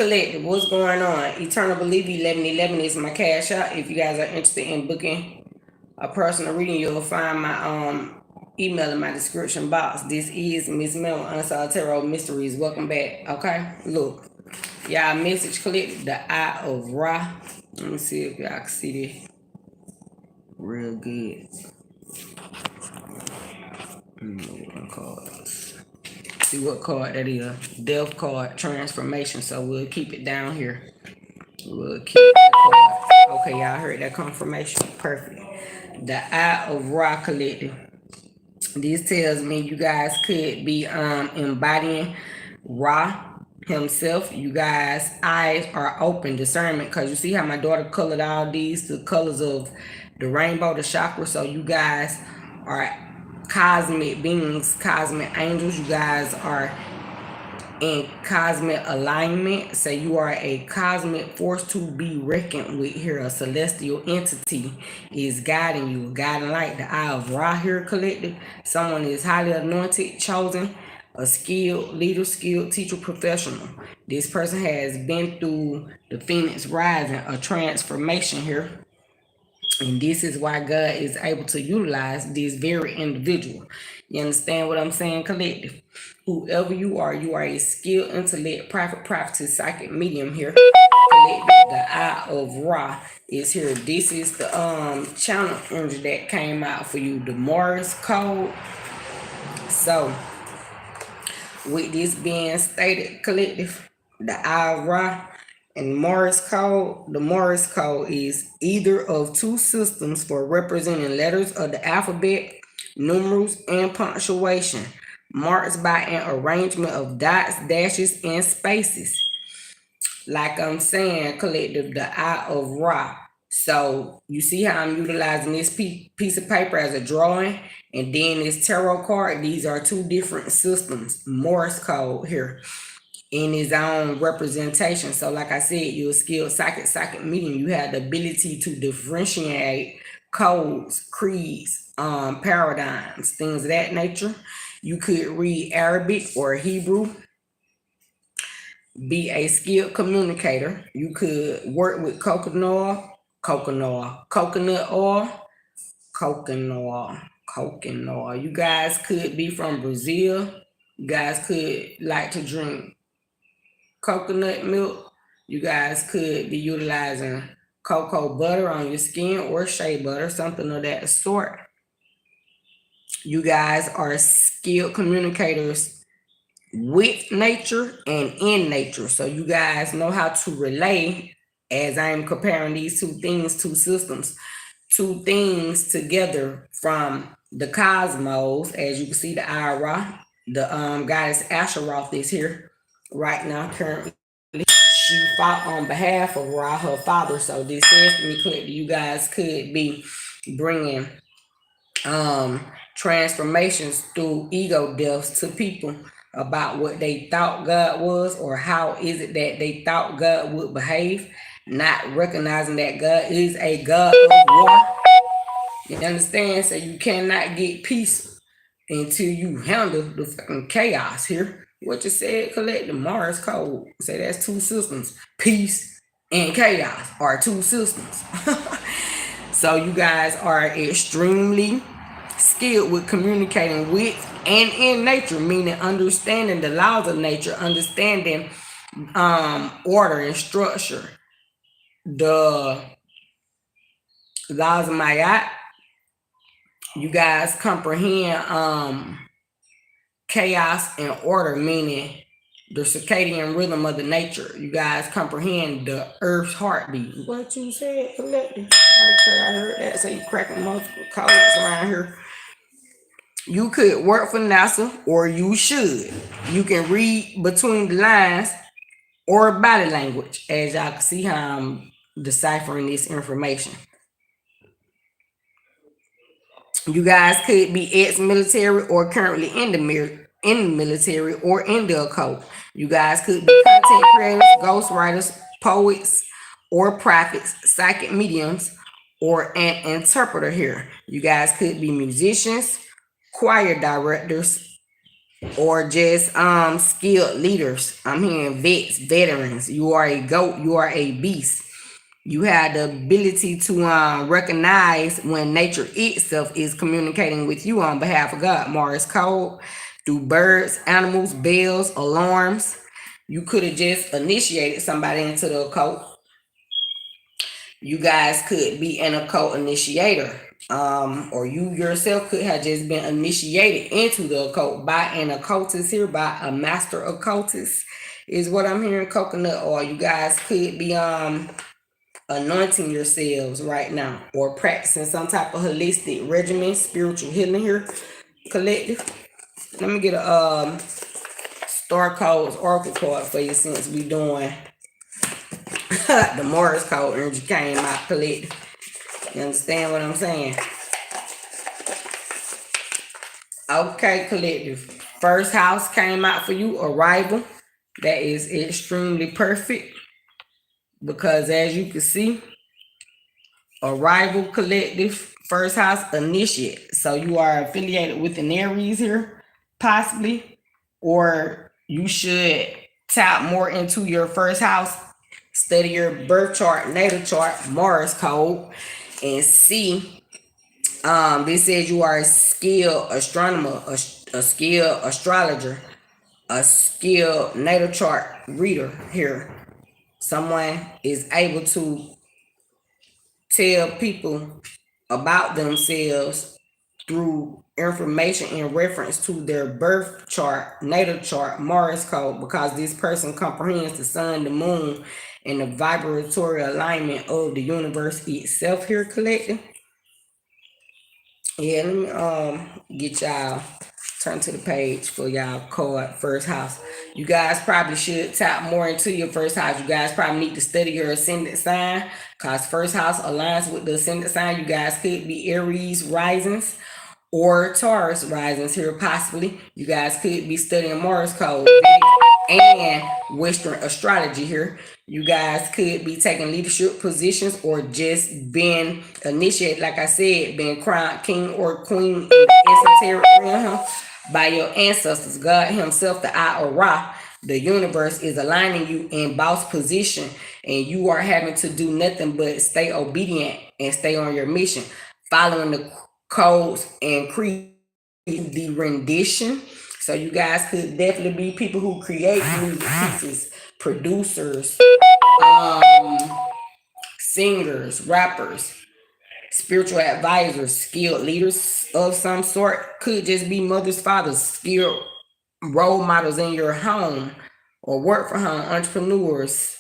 Collective, what's going on? Eternal Believer 1111 is my cash out. If you guys are interested in booking a personal reading, you'll find my email in my description box. This is Miss Mel Unsolved Tarot Mysteries. Welcome back. Okay, look, y'all message Collective, the Eye of Ra. Let me see if y'all can see this real good. Cards. See what card that is? Death card, transformation. So we'll keep it down here. We'll keep that card. Okay, y'all heard that confirmation. Perfect. The Eye of Ra Collective. This tells me you guys could be embodying Ra himself. You guys' eyes are open, discernment, because you see how my daughter colored all these, the colors of the rainbow, the chakra. So you guys are cosmic beings, cosmic angels. You guys are in cosmic alignment. So you are a cosmic force to be reckoned with here. A celestial entity is guiding you, a guiding light. The Eye of Ra here, Collective. Someone is highly anointed, chosen, a skilled leader, skilled teacher, professional. This person has been through the Phoenix Rising, a transformation here. And this is why God is able to utilize this very individual. You understand what I'm saying, Collective? Whoever you are a skilled intellect, prophet, prophetess, psychic medium here. Collective, the Eye of Ra is here. This is the channel energy that came out for you, the Morse code. So, with this being stated, Collective, the Eye of Ra, and Morse code, the Morse code is either of two systems for representing letters of the alphabet, numerals, and punctuation, marked by an arrangement of dots, dashes, and spaces. Like I'm saying, Collective, the Eye of Ra. So you see how I'm utilizing this piece of paper as a drawing, and then this tarot card. These are two different systems, Morse code here, in his own representation. So like I said, you're a skilled psychic medium. You have the ability to differentiate codes, creeds, paradigms, things of that nature. You could read Arabic or Hebrew, be a skilled communicator. You could work with coconut oil. You guys could be from Brazil. You guys could like to drink coconut milk. You guys could be utilizing cocoa butter on your skin or shea butter, something of that sort. You guys are skilled communicators with nature and in nature. So you guys know how to relay, as I'm comparing these two things, two systems, two things together from the cosmos. As you can see, the Ira, the goddess Asheroth is here right now currently. She fought on behalf of Ra, her father. So this says to me clearly, you guys could be bringing transformations through ego deaths to people about what they thought God was, or how is it that they thought God would behave, not recognizing that God is a God of war. You understand? So you cannot get peace until you handle the fucking chaos here. What you said, Collective, Mars code. Say that's two systems. Peace and chaos are two systems. So you guys are extremely skilled with communicating with and in nature, meaning understanding the laws of nature, understanding order and structure, the laws of Mayat. You guys comprehend chaos and order, meaning the circadian rhythm of the nature. You guys comprehend the earth's heartbeat. What you said, Collective? Okay, I heard that. So you cracking multiple codes around here. You could work for NASA, or you should. You can read between the lines or body language, as y'all can see how I'm deciphering this information. You guys could be ex-military or currently in the military or in the occult. You guys could be content creators, ghostwriters, poets, or prophets, psychic mediums, or an interpreter here. You guys could be musicians, choir directors, or just skilled leaders. I'm hearing vets, veterans. You are a goat, you are a beast. You have the ability to recognize when nature itself is communicating with you on behalf of God. Morse code through birds, animals, bells, alarms. You could have just initiated somebody into the occult. You guys could be an occult initiator. Or you yourself could have just been initiated into the occult by an occultist here, by a master occultist, is what I'm hearing. Coconut oil. You guys could be anointing yourselves right now or practicing some type of holistic regimen, spiritual healing here, collective. Let me get a star codes oracle card for you since we doing the Morris code energy came out, collective. You understand what I'm saying? Okay, collective. First house came out for you, arrival. That is extremely perfect because as you can see, arrival, collective, first house, initiate. So you are affiliated with an Aries here, possibly, or you should tap more into your first house, study your birth chart, natal chart, Mars code, and see. This says you are a skilled astronomer, a skilled astrologer, a skilled natal chart reader here. Someone is able to tell people about themselves through information in reference to their birth chart, natal chart, Mars code, because this person comprehends the sun, the moon, and the vibratory alignment of the universe itself here, collective. Yeah, let me get y'all turn to the page for y'all card first house. You guys probably should tap more into your first house. You guys probably need to study your ascendant sign because first house aligns with the ascendant sign. You guys could be Aries risings or Taurus risings here possibly. You guys could be studying Mars code and Western astrology here. You guys could be taking leadership positions or just being initiated, like I said, being crowned king or queen in the esoteric realm by your ancestors. God himself, the I or Ra, the universe is aligning you in boss position and you are having to do nothing but stay obedient and stay on your mission, following the codes and create the rendition. So you guys could definitely be people who create music pieces, producers, um, singers, rappers, spiritual advisors, skilled leaders of some sort. Could just be mothers, fathers, skilled role models in your home or work for home, entrepreneurs,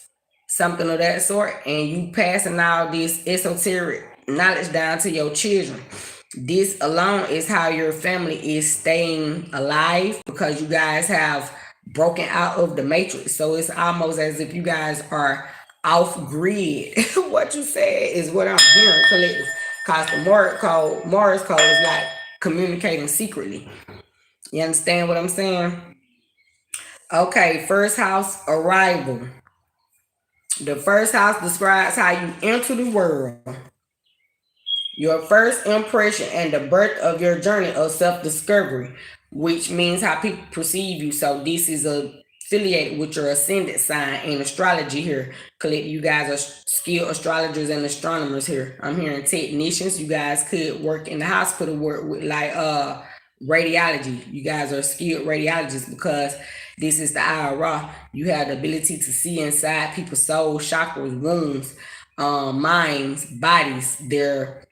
something of that sort. And you passing all this esoteric knowledge down to your children. This alone is how your family is staying alive because you guys have broken out of the matrix. So it's almost as if you guys are off grid. What you said is what I'm hearing, collective. Cause the Morse code is like communicating secretly. You understand what I'm saying? Okay, first house arrival. The first house describes how you enter the world, your first impression, and the birth of your journey of self discovery, which means how people perceive you. So, this is affiliated with your ascendant sign in astrology here. You guys are skilled astrologers and astronomers here. I'm hearing technicians. You guys could work in the hospital, work with like radiology. You guys are skilled radiologists because this is the IRA. You have the ability to see inside people's souls, chakras, wounds, minds, bodies, their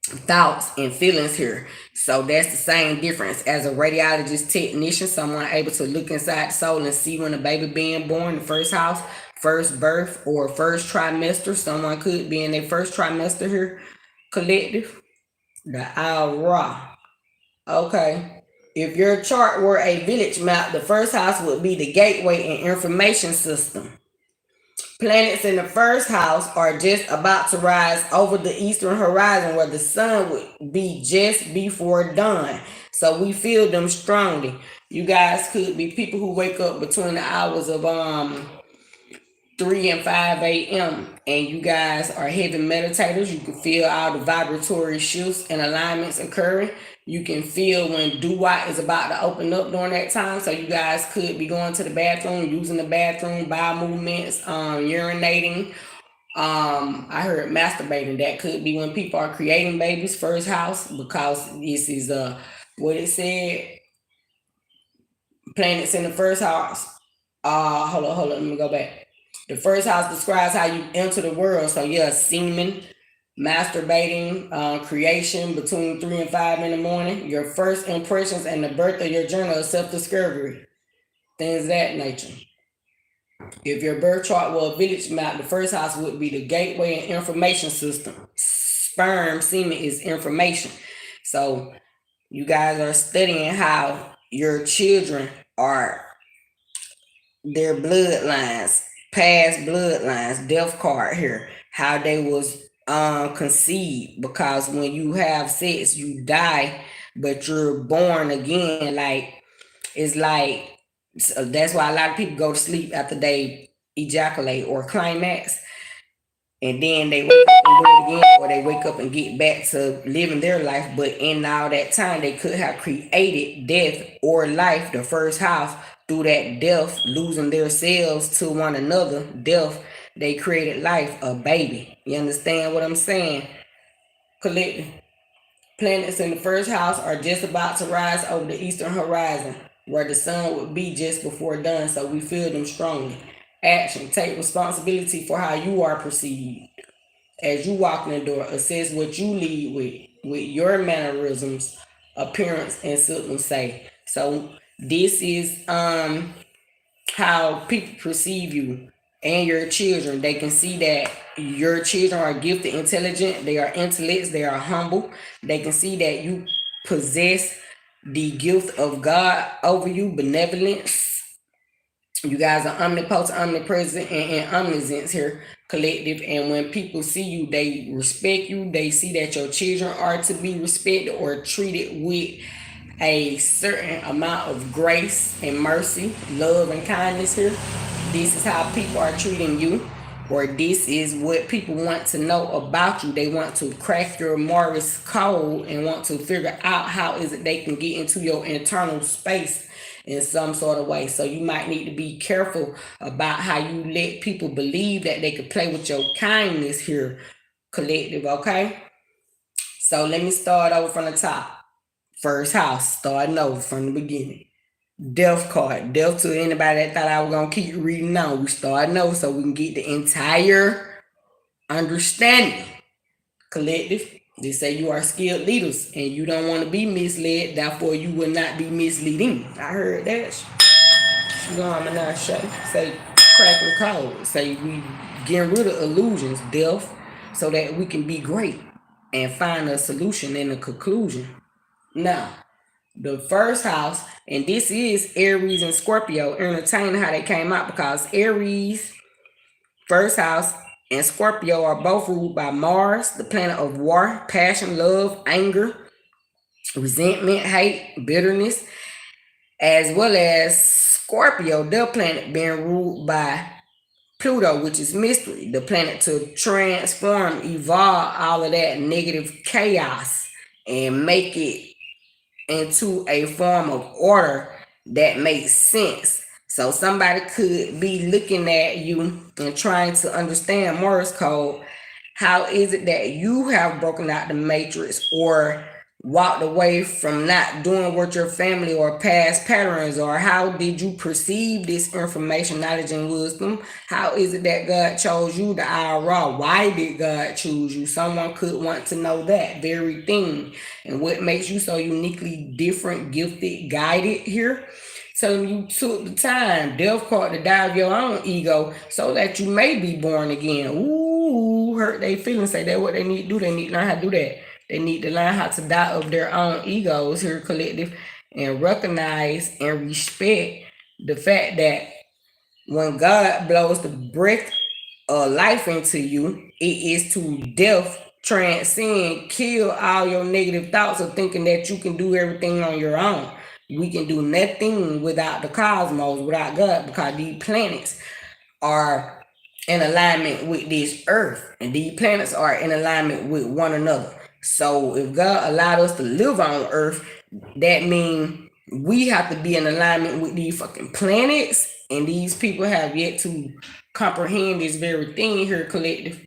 thoughts and feelings here. So that's the same difference as a radiologist technician, someone able to look inside the soul and see when a baby being born, the first house, first birth, or first trimester. Someone could be in their first trimester here, collective. The aura. Okay. If your chart were a village map, the first house would be the gateway and information system. Planets in the first house are just about to rise over the eastern horizon where the sun would be just before dawn. So we feel them strongly. You guys could be people who wake up between the hours of 3 and 5 a.m. and you guys are heavy meditators. You can feel all the vibratory shifts and alignments occurring. You can feel when doo-wop is about to open up during that time. So you guys could be going to the bathroom, using the bathroom, bowel movements, urinating. I heard masturbating. That could be when people are creating babies, first house, because this is what it said. Planets in the first house. Hold on, let me go back. The first house describes how you enter the world. So yeah, semen, masturbating, creation between 3 and 5 in the morning, your first impressions, and the birth of your journal of self-discovery. Things of that nature. If your birth chart were a village map, the first house would be the gateway and information system. Sperm, semen is information. So you guys are studying how your children are, their bloodlines, past bloodlines, death card here, how they was conceived, because when you have sex you die, but you're born again. Like, it's like, so that's why a lot of people go to sleep after they ejaculate or climax, and then they wake up and do it again, or they wake up and get back to living their life. But in all that time, they could have created death or life, the first house, through that death, losing their selves to one another. Death, they created life, a baby. You understand what I'm saying? Collective. Planets in the first house are just about to rise over the eastern horizon, where the sun would be just before dawn, so we feel them strongly. Action. Take responsibility for how you are perceived. As you walk in the door, assess what you lead with your mannerisms, appearance, and something say. So this is how people perceive you and your children. They can see that your children are gifted, intelligent, they are intellects, they are humble. They can see that you possess the gift of God over you, benevolence. You guys are omnipotent, omnipresent, and omniscience here, collective. And when people see you, they respect you. They see that your children are to be respected or treated with a certain amount of grace and mercy, love and kindness here. This is how people are treating you, or this is what people want to know about you. They want to crack your Morse code and want to figure out how is it they can get into your internal space in some sort of way. So you might need to be careful about how you let people believe that they could play with your kindness here, collective, okay? So let me start over from the top. First house, starting over from the beginning. Death card. Death to anybody that thought I was gonna keep reading on. We starting over so we can get the entire understanding. Collective. They say you are skilled leaders and you don't want to be misled, therefore you will not be misleading. I heard that. You know, I'm not sure. Say cracking code. Say we getting rid of illusions, death, so that we can be great and find a solution and a conclusion. Now, the first house, and this is Aries and Scorpio. Entertaining how they came out, because Aries, first house, and Scorpio are both ruled by Mars, the planet of war, passion, love, anger, resentment, hate, bitterness, as well as Scorpio, their planet, being ruled by Pluto, which is mystery, the planet to transform, evolve all of that negative chaos and make it into a form of order that makes sense. So somebody could be looking at you and trying to understand Morse code. How is it that you have broken out the matrix or walked away from not doing what your family or past patterns are? How did you perceive this information, knowledge, and wisdom? How is it that God chose you, the IRA? Why did God choose you? Someone could want to know that very thing. And what makes you so uniquely different, gifted, guided here? Telling you took the time, death card, to die of your own ego so that you may be born again. Ooh, hurt their feelings. Say that what they need to do. They need to learn how to do that. They need to learn how to die of their own egos here, collective, and recognize and respect the fact that when God blows the breath of life into you, it is to death, transcend, kill all your negative thoughts of thinking that you can do everything on your own. We can do nothing without the cosmos, without God, because these planets are in alignment with this earth, and these planets are in alignment with one another. So if God allowed us to live on earth, that means we have to be in alignment with these fucking planets, and these people have yet to comprehend this very thing here, collective.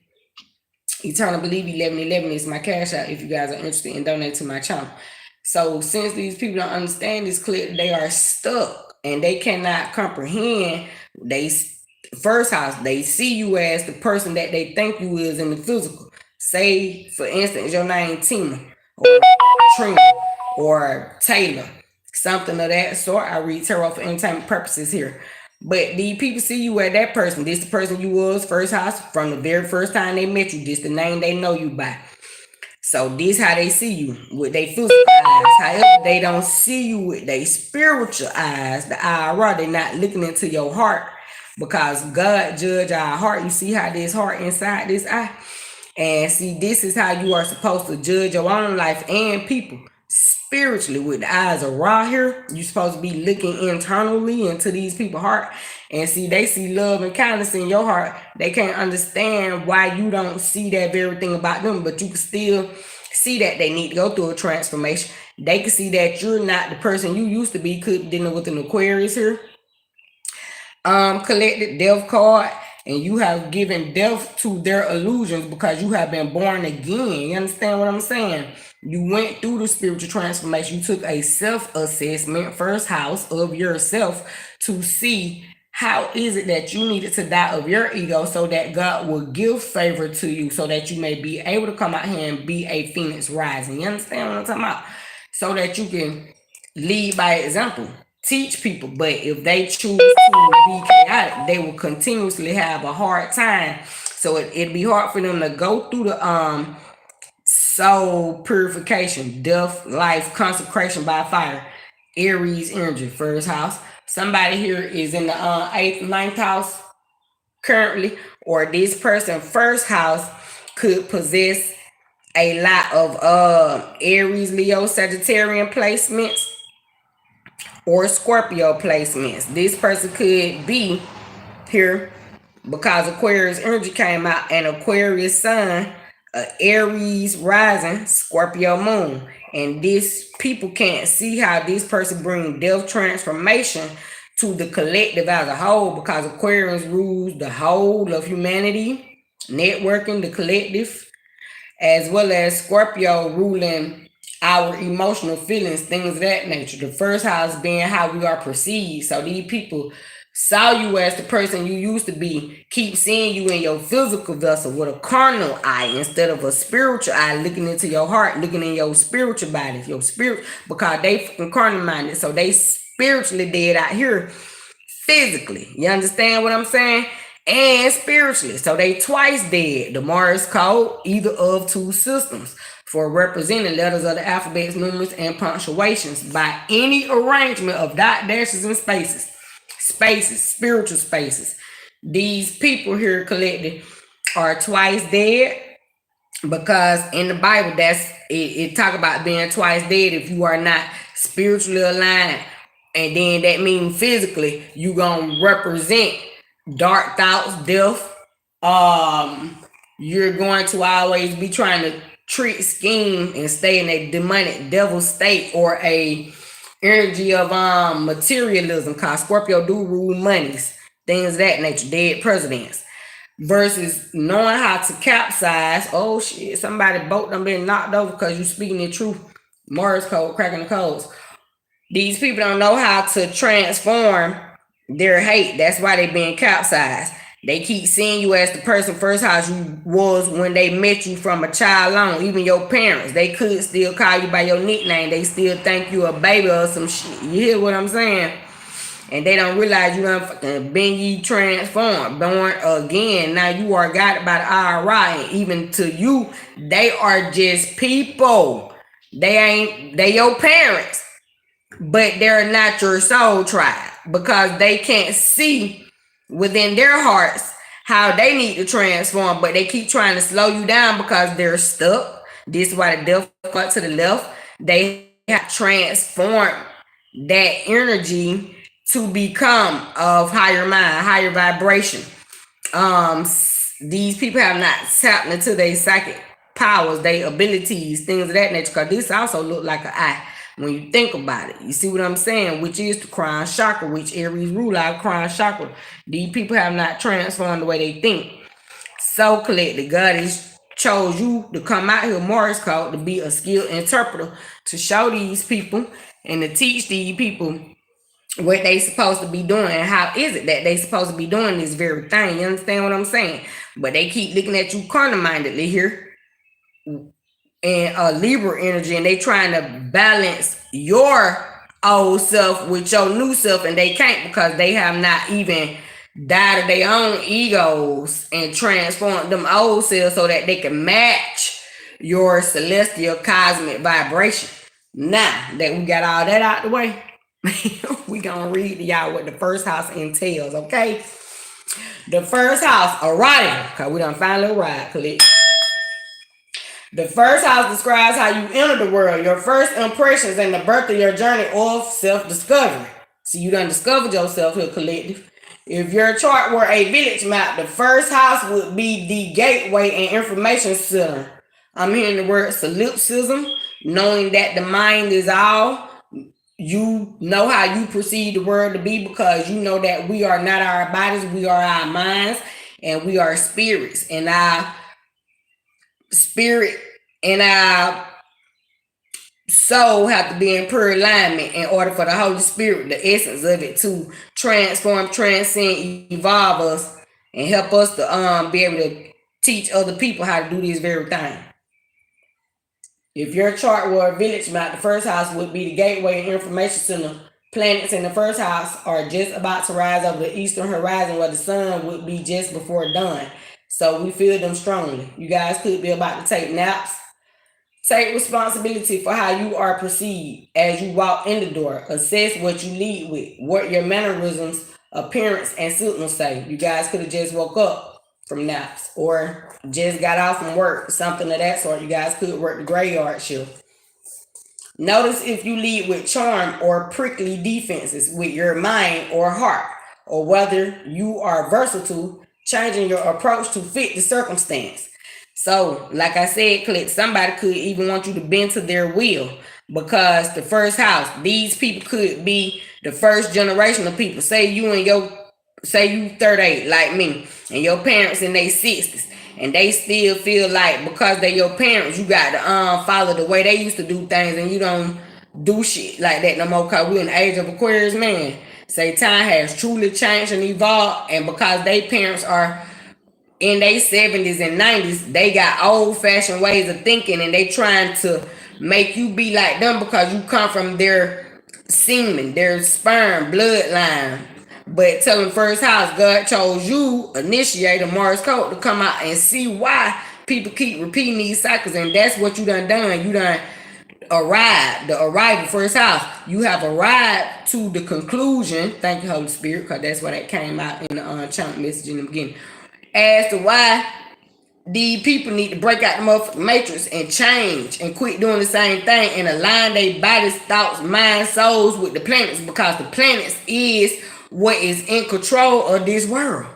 Eternal Believe 1111 is my cash out if you guys are interested in donating to my channel. So since these people don't understand this clip, they are stuck and they cannot comprehend. They first house, they see you as the person that they think you is in the physical. Say, for instance, your name Tina or Trina or Taylor, something of that sort. I read tarot for entertainment purposes here. But these people see you as that person. This the person you was first house from the very first time they met you. This the name they know you by. So this how they see you with their physical eyes. However, they don't see you with their spiritual eyes. The IRA, they're not looking into your heart because God judge our heart. You see how this heart inside this eye? And see, this is how you are supposed to judge your own life and people spiritually with the eyes of Ra here. You're supposed to be looking internally into these people's heart. And see, they see love and kindness in your heart. They can't understand why you don't see that very thing about them, but you can still see that they need to go through a transformation. They can see that you're not the person you used to be. Could dealing with an Aquarius here. Collected death card, and you have given death to their illusions because you have been born again. You understand what I'm saying? You went through the spiritual transformation. You took a self-assessment, first house of yourself, to see how is it that you needed to die of your ego so that God will give favor to you so that you may be able to come out here and be a phoenix rising. You understand what I'm talking about? So that you can lead by example. Teach people, but if they choose to be chaotic, they will continuously have a hard time. So it'd be hard for them to go through the soul purification, death, life, consecration by fire. Aries energy, first house. Somebody here is in the 8th, 9th house currently, or this person first house could possess a lot of Aries, Leo, Sagittarian placements or Scorpio placements. This person could be here because Aquarius energy came out, and Aquarius sun, Aries rising, Scorpio moon. And this people can't see how this person brings death transformation to the collective as a whole because Aquarius rules the whole of humanity, networking, the collective, as well as Scorpio ruling our emotional feelings, things of that nature. The first house being how we are perceived. So these people saw you as the person you used to be, keep seeing you in your physical vessel with a carnal eye instead of a spiritual eye, looking into your heart, looking in your spiritual body, your spirit, because they fucking carnal minded. So they spiritually dead out here physically. You understand what I'm saying? And spiritually. So they twice dead. The Morse code, either of two systems for representing letters of the alphabets, numerals, and punctuations by any arrangement of dot, dashes, and spaces. Spaces, spiritual spaces. These people here collected are twice dead because in the Bible, it talk about being twice dead if you are not spiritually aligned. And then that means physically you gonna represent dark thoughts, death. You're going to always be trying to trick, scheme, and stay in a demonic devil state or a energy of materialism. Cause Scorpio do rule monies, things of that nature, dead presidents. Versus knowing how to capsize. Oh shit, somebody boat done been knocked over because you speaking the truth. Morse code, cracking the codes. These people don't know how to transform their hate. That's why they being capsized. They keep seeing you as the person first house you was when they met you from a child on. Even your parents, they could still call you by your nickname. They still think you a baby or some shit. You hear what I'm saying? And they don't realize you done fucking been ye transformed, born again. Now you are guided by the IRA, and even to you, they are just people. They your parents, but they're not your soul tribe because they can't see within their hearts how they need to transform, but they keep trying to slow you down because they're stuck. This is why the death cut to the left. They have transformed that energy to become of higher mind, higher vibration. These people have not tapped into their psychic powers, their abilities, things of that nature. Because this also look like an eye when you think about it. You see what I'm saying? Which is the crown chakra, which Aries rule out crown chakra. These people have not transformed the way they think. So collected, God has chose you to come out here, Morse code, to be a skilled interpreter, to show these people and to teach these people what they supposed to be doing and how is it that they supposed to be doing this very thing. You understand what I'm saying? But they keep looking at you carnal-mindedly here and Libra energy, and they trying to balance your old self with your new self, and they can't because they have not even died of their own egos and transformed them old selves so that they can match your celestial cosmic vibration. Now that we got all that out the way, we gonna read to y'all what the first house entails, okay? The first house, arrival, because we done finally arrived, Khalid. The first house describes how you enter the world, your first impressions, and the birth of your journey of self-discovery. See, you done discovered yourself here, collective. If your chart were a village map, the first house would be the gateway and information center. I'm hearing the word solipsism, knowing that the mind is all. You know how you perceive the world to be because you know that we are not our bodies, we are our minds, and we are spirits. And our spirit and our soul have to be in pure alignment in order for the Holy Spirit, the essence of it, to transform, transcend, evolve us and help us to be able to teach other people how to do this very thing. If your chart were a village map, the first house would be the gateway and information center. Planets in the first house are just about to rise over the eastern horizon where the sun would be just before dawn. So we feel them strongly. You guys could be about to take naps. Take responsibility for how you are perceived as you walk in the door. Assess what you lead with, what your mannerisms, appearance, and symptoms say. You guys could have just woke up from naps or just got off from work, something of that sort. You guys could work the graveyard shift. Notice if you lead with charm or prickly defenses with your mind or heart, or whether you are versatile, changing your approach to fit the circumstance. So, like I said, click, somebody could even want you to bend to their will because the first house, these people could be the first generation of people. Say you 38 like me, and your parents in their 60s, and they still feel like because they're your parents, you got to follow the way they used to do things, and you don't do shit like that no more because we're in the age of Aquarius, man. Say time has truly changed and evolved, and because they parents are in their 70s and 90s, they got old-fashioned ways of thinking, and they trying to make you be like them because you come from their semen, their sperm, bloodline. But tell them first house, God chose you, initiate a Morse code, to come out and see why people keep repeating these cycles, and that's what you done. You done arrived, the arrival, first house. You have arrived to the conclusion. Thank you, Holy Spirit, because that's why that came out in the channel message in the beginning. As to why these people need to break out the motherfucking matrix and change and quit doing the same thing and align their bodies, thoughts, minds, souls with the planets, because the planets is what is in control of this world.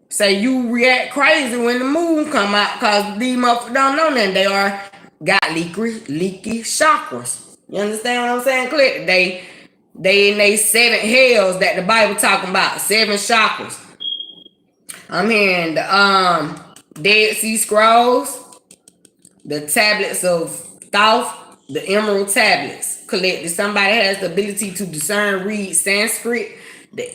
Say you react crazy when the moon come out because these motherfuckers don't know nothing. They are got leaky chakras. You understand what I'm saying? Clear. They in they 7 hells that the Bible talking about. 7 chakras. I'm hearing the Dead Sea Scrolls, the tablets of Thoth, the emerald tablets collected. Somebody has the ability to discern, read Sanskrit, the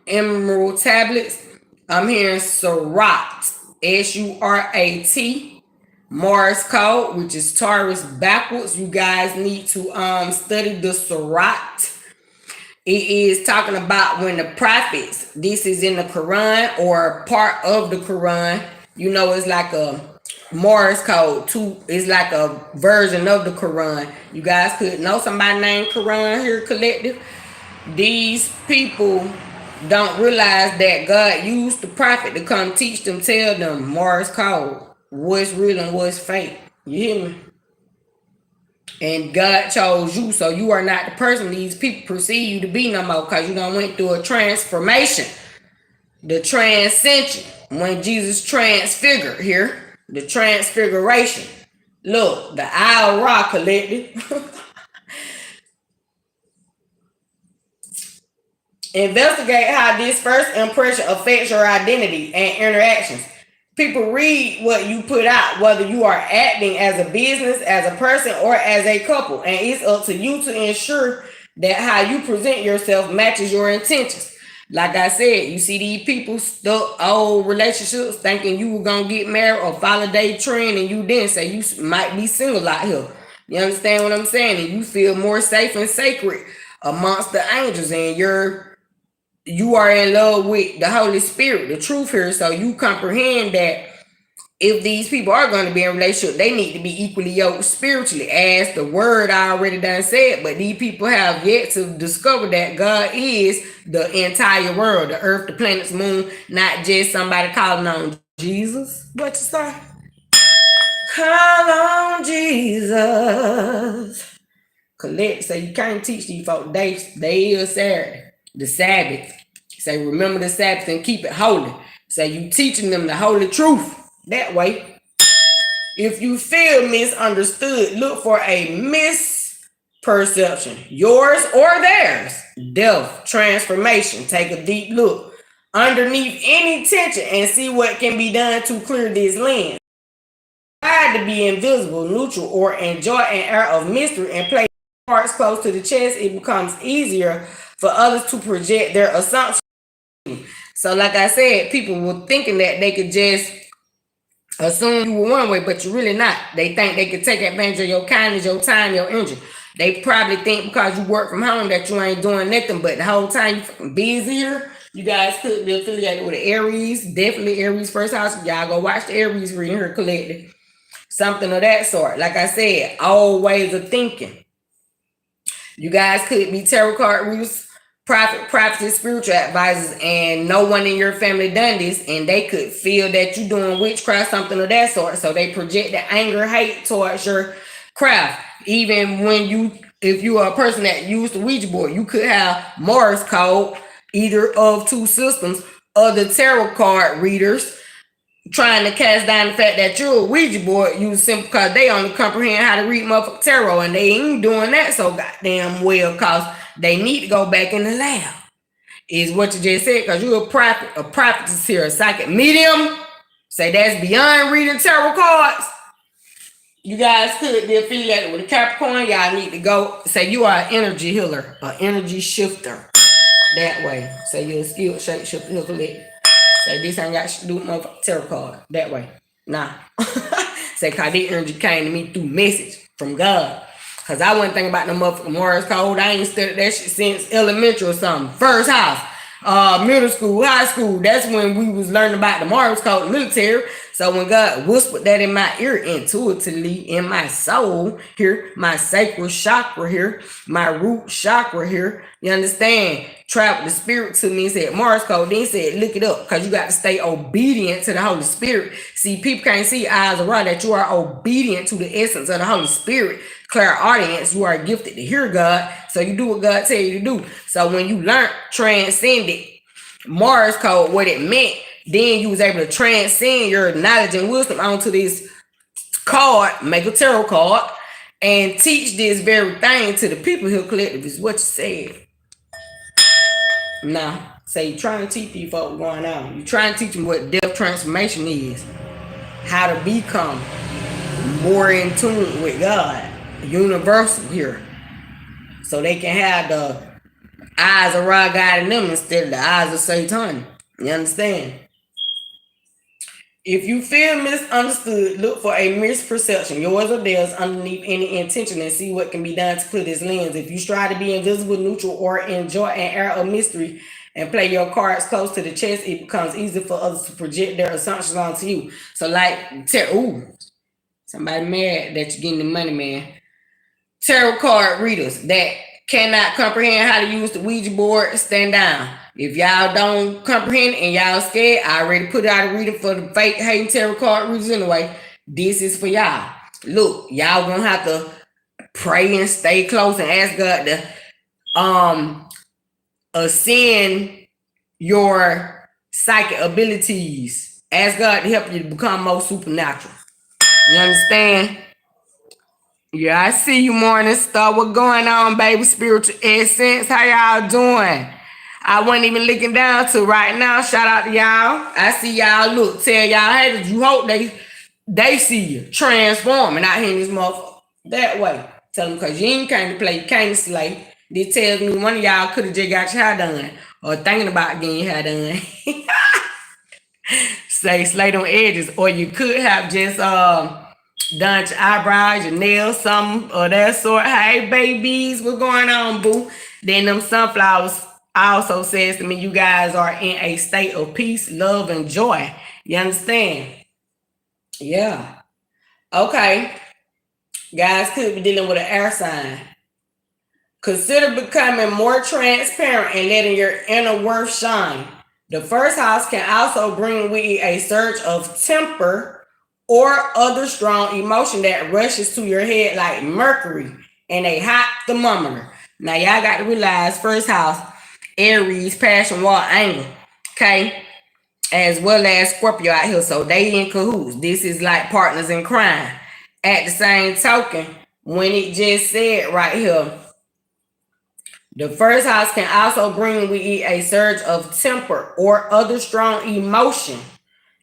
emerald tablets. I'm hearing Surat, S-U-R-A-T, Morse code, which is Taurus backwards. You guys need to study the Surat. It is talking about when the prophets, this is in the Quran or part of the Quran, you know, it's like a Morse code too. It's like a version of the Quran. You guys could know somebody named Quran here, collective. These people don't realize that God used the prophet to come teach them, tell them Morse code, what's real and what's fake. You hear me? And God chose you, so you are not the person these people perceive you to be no more, because you done went through a transformation. The transcension, when Jesus transfigured here. the transfiguration. Look, the Isle Rock Collective. Investigate how this first impression affects your identity and interactions. People read what you put out, whether you are acting as a business, as a person, or as a couple. And it's up to you to ensure that how you present yourself matches your intentions. Like I said, you see these people stuck old relationships thinking you were gonna get married or follow their trend, and you didn't. Say you might be single out here. You understand what I'm saying? And you feel more safe and sacred amongst the angels, and you are in love with the Holy Spirit, the truth here. So you comprehend that if these people are going to be in a relationship, they need to be equally yoked spiritually, as the word I already done said. But these people have yet to discover that God is the entire world, the earth, the planets, moon, not just somebody calling on Jesus. What you say? Call on Jesus. Collect. So you can't teach these folks. They is Saturday, the Sabbath. Say remember the Sabbath and keep it holy. Say you teaching them the holy truth that way. If you feel misunderstood, look for a misperception, yours or theirs. Death, transformation. Take a deep look underneath any tension and see what can be done to clear this lens. Try to be invisible, neutral, or enjoy an air of mystery and play cards close to the chest. It becomes easier for others to project their assumptions. So, like I said, people were thinking that they could just assume you were one way, but you're really not. They think they could take advantage of your kindness, your time, your energy. They probably think because you work from home that you ain't doing nothing, but the whole time you fucking busy here. You guys could be affiliated with the Aries, definitely Aries first house. Y'all go watch the Aries reading here collective. Something of that sort. Like I said, all ways of thinking. You guys could be tarot card readers, prophet, spiritual advisors, and no one in your family done this, and they could feel that you doing witchcraft, something of that sort. So they project the anger, hate towards your craft. Even when if you are a person that used the Ouija board, you could have Morse code, either of two systems, or the tarot card readers trying to cast down the fact that you're a Ouija board using simple because they only comprehend how to read motherfucking tarot, and they ain't doing that so goddamn well because they need to go back in the lab. Is what you just said, because you're a prophetess here, a psychic medium. Say that's beyond reading tarot cards. You guys could be affiliated with a Capricorn. Y'all need to go. Say you are an energy healer, an energy shifter. That way. Say you're a skilled shapeshifter healer. Say this ain't got to do with motherfucking tarot card. That way. Nah. Say cause this energy came to me through message from God. Cause I wasn't thinking about no motherfucking Morse code. I ain't studied that shit since elementary or something. First house. Middle school, high school. That's when we was learning about the Morse code military. So when God whispered that in my ear intuitively in my soul here, my sacral chakra here, my root chakra here, you understand? Traveled the spirit to me and said Morse code. Then said look it up because you got to stay obedient to the Holy Spirit. See, people can't see eyes around that you are obedient to the essence of the Holy Spirit. Clairaudience, you are gifted to hear God, so you do what God tell you to do. So when you learn transcended Morse code, what it meant, then you was able to transcend your knowledge and wisdom onto this card, make a tarot card, and teach this very thing to the people here collective is what you said. Now, say you trying to teach these folks going on. You trying to teach them what death transformation is, how to become more in tune with God, universal here, so they can have the eyes of Ra God in them instead of the eyes of Satan. You understand? If you feel misunderstood, look for a misperception, yours or theirs, underneath any intention and see what can be done to clear this lens. If you strive to be invisible, neutral, or enjoy an air of mystery and play your cards close to the chest, it becomes easy for others to project their assumptions onto you. So like, somebody mad that you're getting the money, man. Tarot card readers that cannot comprehend how to use the Ouija board, stand down. If y'all don't comprehend and y'all scared, I already put out a reading for the fake hating tarot card readers anyway. This is for y'all. Look, y'all gonna have to pray and stay close and ask God to ascend your psychic abilities Ask God to help you to become more supernatural. You understand? Yeah, I see you, Morning Star. What going on, baby? Spiritual Essence. How y'all doing? I wasn't even looking down to right now. Shout out to y'all. I see y'all. Look, tell y'all haters, you hope they see you transforming out here in this motherfucker that way. Tell them, because you ain't came to play, you came to slay. This tells me one of y'all could have just got your hair done or thinking about getting your hair done. Say slay them edges, or you could have just done your eyebrows, your nails, something of that sort. Hey, babies, what's going on, boo? Then them sunflowers also says to me, you guys are in a state of peace, love, and joy. You understand? Yeah. Okay. Guys could be dealing with an air sign. Consider becoming more transparent and letting your inner worth shine. The first house can also bring with it a surge of temper or other strong emotion that rushes to your head like Mercury and a hot thermometer. Now, y'all got to realize first house, Aries, passion, war, anger. Okay? As well as Scorpio out here. So they in cahoots. This is like partners in crime. At the same token, when it just said right here, the first house can also bring with it a surge of temper or other strong emotion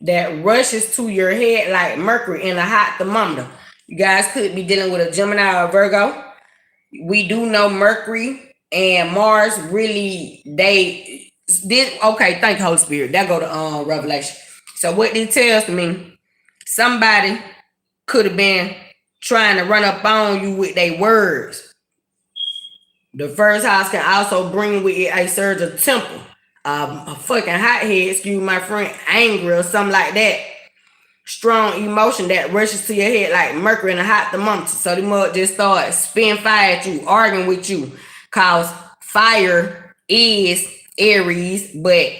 that rushes to your head like Mercury in a hot thermometer. You guys could be dealing with a Gemini or Virgo. We do know Mercury and Mars really, okay, thank you, Holy Spirit. That go to Revelation. So what it tells me, somebody could have been trying to run up on you with their words. The first house can also bring with it a surge of temper, a fucking hothead, excuse my friend, angry or something like that. Strong emotion that rushes to your head like Mercury in a hot thermometer. So they might just start spitting fire at you, arguing with you. Cause fire is Aries, but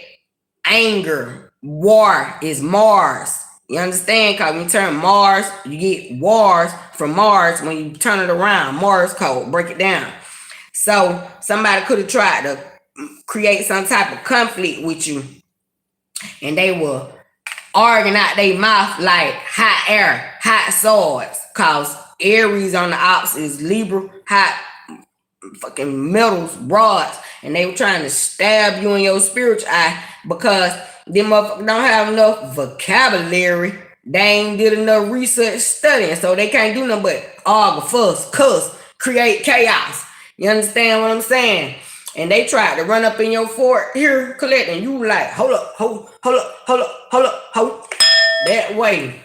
anger, war is Mars. You understand? Cause when you turn Mars, you get wars from Mars. When you turn it around, Mars code, break it down. So somebody could have tried to create some type of conflict with you, and they were arguing out their mouth like hot air, hot swords. Cause Aries on the opposite is Libra, hot fucking metals, rods, and they were trying to stab you in your spiritual eye because them motherfuckers don't have enough vocabulary. They ain't did enough research studying, so they can't do nothing but argue, fuss, cuss, create chaos. You understand what I'm saying? And they tried to run up in your fort here, Colette, and you like, hold up. That way.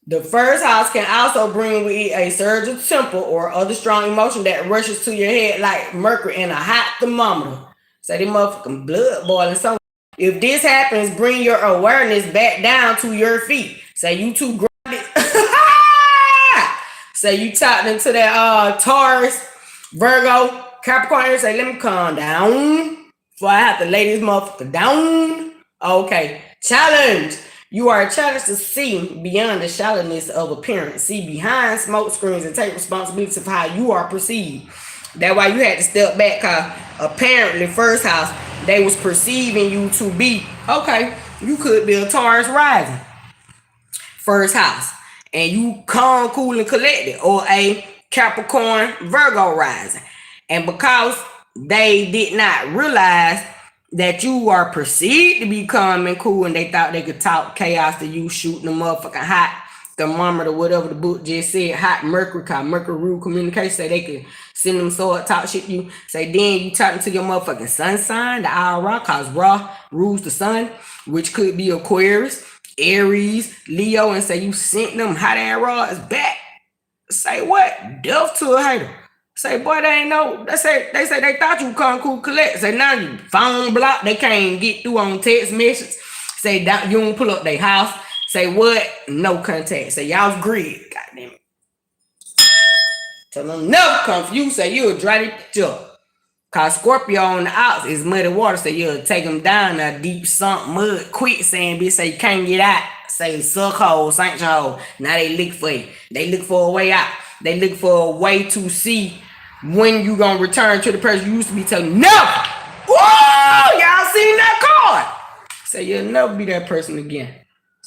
The first house can also bring with it a surge of temper or other strong emotion that rushes to your head like Mercury in a hot thermometer. So they motherfucking blood boiling. So if this happens, bring your awareness back down to your feet. Say you too grounded. Say you tapped into that Taurus, Virgo, Capricorn. Say, let me calm down before I have to lay this motherfucker down. Okay. Challenge. You are challenged to see beyond the shallowness of appearance. See behind smoke screens and take responsibility for how you are perceived. That's why you had to step back, because apparently first house, they was perceiving you to be, okay, you could be a Taurus rising. First house. And you calm, cool, and collected. Or a Capricorn, Virgo rising. And because they did not realize that you are perceived to be calm and cool, and they thought they could talk chaos to you, shooting the motherfucking hot thermometer, whatever the book just said, hot Mercury, called Mercury rule communication, so they could send them sword, talk shit to you. Say then you talking to your motherfucking sun sign, the IRA, cause Ra rules the sun, which could be Aquarius, Aries, Leo, and say you sent them hot ass rods back. Say what? Death to a hater. Say, boy, they ain't know. They say they thought you come cool collect. Say now you phone block. They can't get through on text messages. Say that you don't pull up their house. Say what? No contact. Say y'all's grid. Goddamn it. Tell them never come for you. Say you'll dry the bitch up. Cause Scorpio on the outs is muddy water. Say you'll take them down a deep sunk mud quicksand. Bitch, say you can't get out. Say suck hole, sanction hole. Now they look for you. They look for a way out. They look for a way to see when you gonna return to the person you used to be. Telling never. Whoa, y'all seen that card? Say you'll never be that person again.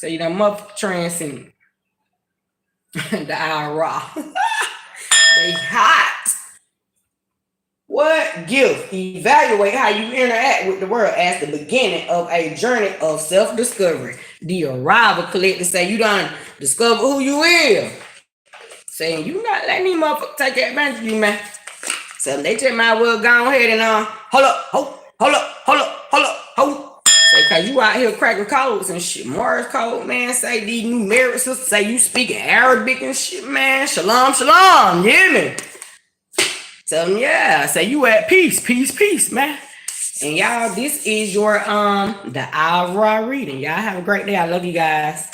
So you done motherfucker transcend the IRA. They hot. What gift? Evaluate how you interact with the world as the beginning of a journey of self-discovery. The arrival collector say you done discover who you is. Saying you not letting these motherfuckers take advantage of you, man. So they just might well go ahead and hold up, hold up. Say, cause you out here cracking codes and shit. Morris code, man. Say these numeric sisters say you speaking Arabic and shit, man. Shalom, shalom. You hear me? Tell them, yeah. Say you at peace, man. And y'all, this is your the Alra reading. Y'all have a great day. I love you guys.